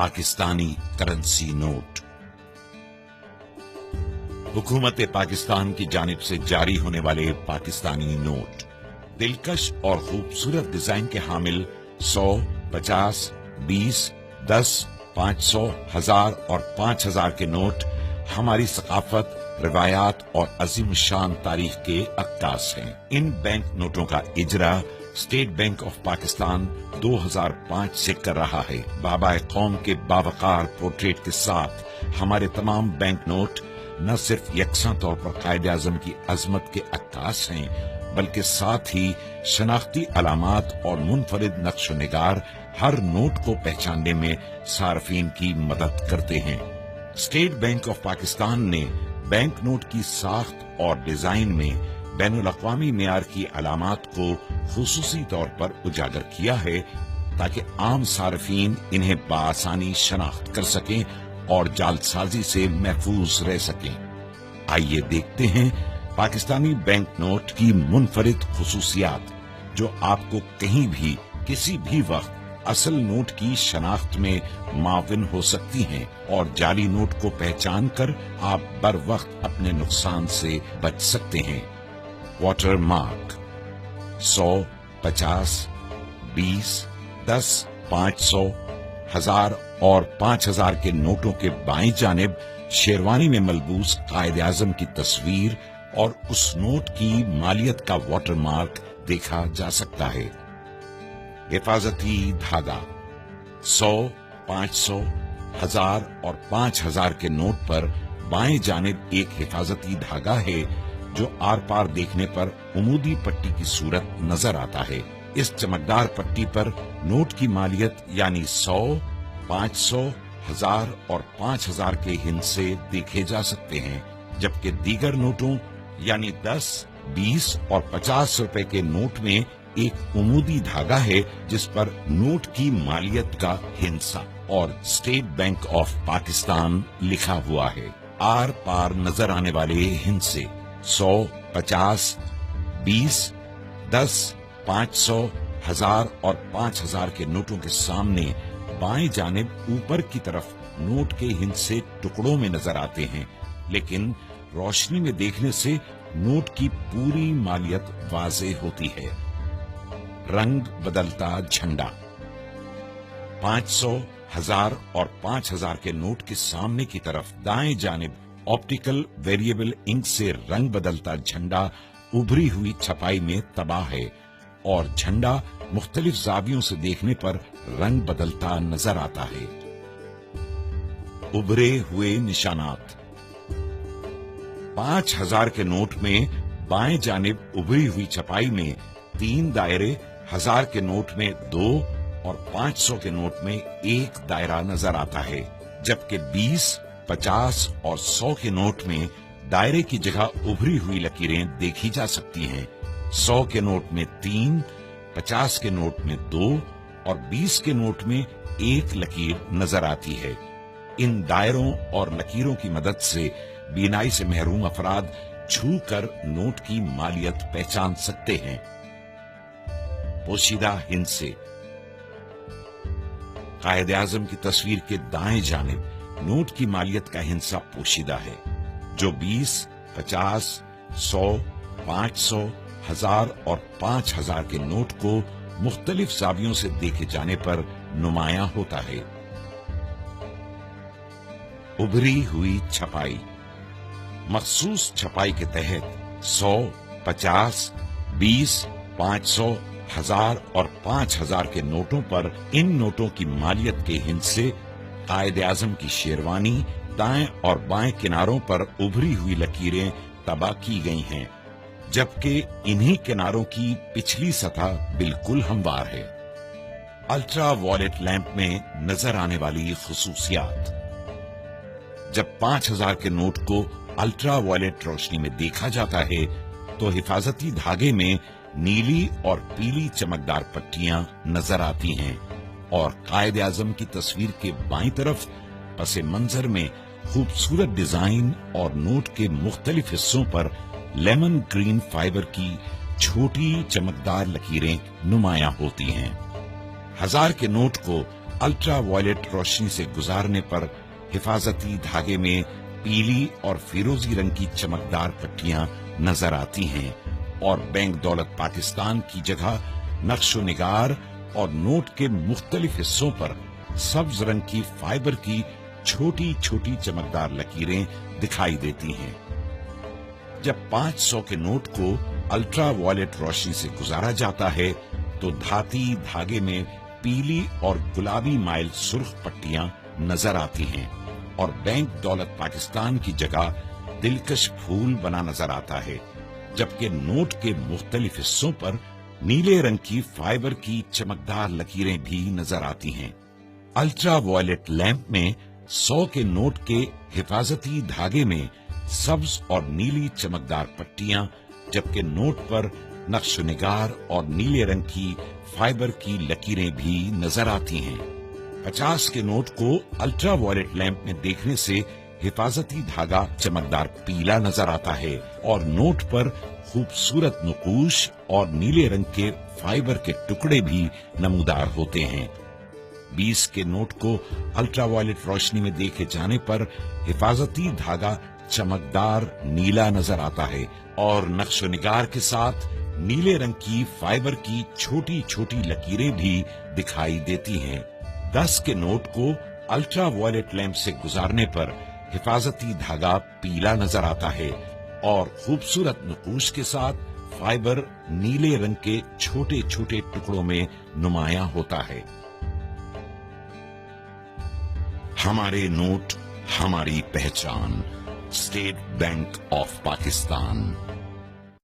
Pakistani currency note. हुकूमत पाकिस्तान की जानिब से जारी होने वाले पाकिस्तानी नोट दिलकश और खूबसूरत डिजाइन के हामिल 100, 50, 20, 10, 500, 1000 और 5000 के नोट हमारी सकाफत, रिवायात और अजीम शान तारीख के अक्कास हैं। इन बैंक नोटों का इजरा स्टेट बैंक ऑफ पाकिस्तान 2005 से कर रहा है। बाबा कौम के बावकार पोर्ट्रेट के साथ हमारे तमाम बैंक नोट न सिर्फ यकसा तौर पर कायदे आजम की अजमत के अक्कास हैं, बल्कि साथ ही शनाख्ती अलामात और मुनफरिद नक्श निगार हर नोट को पहचानने में सार्फिन की मदद करते हैं। स्टेट बैंक ऑफ पाकिस्तान ने बैंक नोट की साख्त और डिजाइन में बैनुल अक़वामी मेयार की अलामात को खुसूसी तौर पर उजागर किया है, ताकि आम सार्फिन इन्हें बआसानी शनाख्त कर सकें और जालसाजी से महफूज रह सकें। आइए देखते हैं पाकिस्तानी बैंक नोट की मुनफरिद खुसूसियात, जो आपको कहीं भी किसी भी वक्त असल नोट की शनाख्त में माविन हो सकती हैं और जाली नोट को पहचान कर आप बर वक्त अपने नुकसान से बच सकते हैं। वाटर मार्क 100, 50, 20, 10, 500, 1000 और 5000 के नोटों के बाईं जानिब शेरवानी में मलबूस कायदे आजम की तस्वीर और उस नोट की मालियत का वाटर मार्क देखा जा सकता है। हिफाजती धागा 100, 500, 1000 और 5000 के नोट पर बाएं जानिब एक हिफाजती धागा है, जो आर पार देखने पर उमूदी पट्टी की सूरत नजर आता है। इस चमकदार पट्टी पर नोट की मालियत यानी 100, 500, 1000 और 5000 के हिस्से देखे जा सकते हैं, जबकि दीगर नोटों यानी 10, 20 और 50 रुपए के नोट में एक उमूदी धागा है, जिस पर नोट की मालियत का हिस्सा और स्टेट बैंक ऑफ पाकिस्तान लिखा हुआ है। आर पार नजर आने वाले हिस्से 100, 50, 20, 10, 500, 1000 और 5000 के नोटों के सामने बाएं जानिब ऊपर की तरफ नोट के हिस्से टुकड़ों में नजर आते हैं, लेकिन रोशनी में देखने से नोट की पूरी मालियत वाज़ेह होती है। रंग बदलता झंडा 500, 1000 और 5000 के नोट के सामने की तरफ दाएं जानिब ऑप्टिकल वेरिएबल इंक से रंग बदलता झंडा उभरी हुई छपाई में तबाह है और झंडा मुख्तलिफ जावियों से देखने पर रंग बदलता नजर आता है। उभरे हुए निशानात 5000 के नोट में बाएं जानिब उभरी हुई छपाई में 3 दायरे, 1000 के नोट में 2 और 500 के नोट में 1 दायरा नजर आता है, जबकि 20, 50 और 100 के नोट में दायरे की जगह उभरी हुई लकीरें देखी जा सकती हैं। 100 के नोट में 3, 50 के नोट में 2 और 20 के नोट में 1 लकीर नजर आती है। इन दायरों और लकीरों की मदद से बीनाई से महरूम अफराद छू कर नोट की मालियत पहचान सकते हैं। पोशीदा हिस्से कायदे आजम की तस्वीर के दाएं जानिब नोट की मालियत का हिस्सा पोशीदा है, जो 20, 50, 100, 500, 1000 और 5000 के नोट को मुख्तलिफ जावियों से देखे जाने पर नुमायां होता है। उभरी हुई छपाई मखसूस छपाई के तहत 100, 50, 20, 500, 1000 और 5000 के नोटों पर इन नोटों की मालियत के हिस्से कायदे आजम की शेरवानी दाएं और बाएं किनारों पर उभरी हुई लकीरें तबाह की गई हैं, जबकि इन्हीं किनारों की पिछली सतह बिल्कुल हमवार है। अल्ट्रा वॉयलेट लैंप में नजर आने वाली खुसूसियात जब 5000 के नोट को अल्ट्रा वॉयलेट रोशनी में देखा जाता है, तो हिफाजती धागे में नीली और पीली चमकदार पट्टियां नजर आती हैं और कायदे आजम की तस्वीर के बाईं तरफ पसे मंजर में खूबसूरत डिजाइन और नोट के मुख्तलिफ हिस्सों पर लेमन ग्रीन फाइबर की छोटी चमकदार लकीरें नुमायां होती हैं। 1000 के नोट को अल्ट्रा वायलेट रोशनी से गुजारने पर हिफाजती धागे में पीली और फिरोजी रंग की चमकदार पट्टियां नजर आती हैं और बैंक दौलत पाकिस्तान की जगह नक्शो निगार और नोट के मुख्तलिफ हिस्सों पर सब्ज रंग की फाइबर की छोटी छोटी चमकदार लकीरें दिखाई देती हैं। जब 500 के नोट को अल्ट्रा वायलेट रोशनी से गुजारा जाता है तो धाती धागे में पीली और गुलाबी माइल सुर्ख पट्टियां नजर आती हैं और बैंक दौलत पाकिस्तान की जगह दिलकश फूल बना नजर आता है, जबकि नोट के मुख्तलिफ हिस्सों पर नीले रंग की फाइबर की चमकदार लकीरें भी नजर आती हैं। अल्ट्रा वायलेट लैंप में 100 के नोट के हिफाजती धागे में सब्ज और नीली चमकदार पट्टियां, जबकि नोट पर नक्शो-निगार और नीले रंग की फाइबर की लकीरें भी नजर आती हैं। 50 के नोट को अल्ट्रा वायलेट लैंप में देखने से हिफाजती धागा चमकदार पीला नजर आता है और नोट पर खूबसूरत नुकूश और नीले रंग के फाइबर के टुकड़े भी नमूदार होते हैं। 20 के नोट को अल्ट्रा वायलेट रोशनी में देखे जाने पर हिफाजती धागा चमकदार नीला नजर आता है और नक्शो-निगार के साथ नीले रंग की फाइबर की छोटी छोटी लकीरें भी दिखाई देती हैं। 10 के नोट को अल्ट्रा वायलेट लैंप से गुजारने पर हिफाजती धागा पीला नजर आता है और खूबसूरत नकूश के साथ फाइबर नीले रंग के छोटे छोटे टुकड़ों में नुमायां होता है। हमारे नोट, हमारी पहचान। State bank of Pakistan.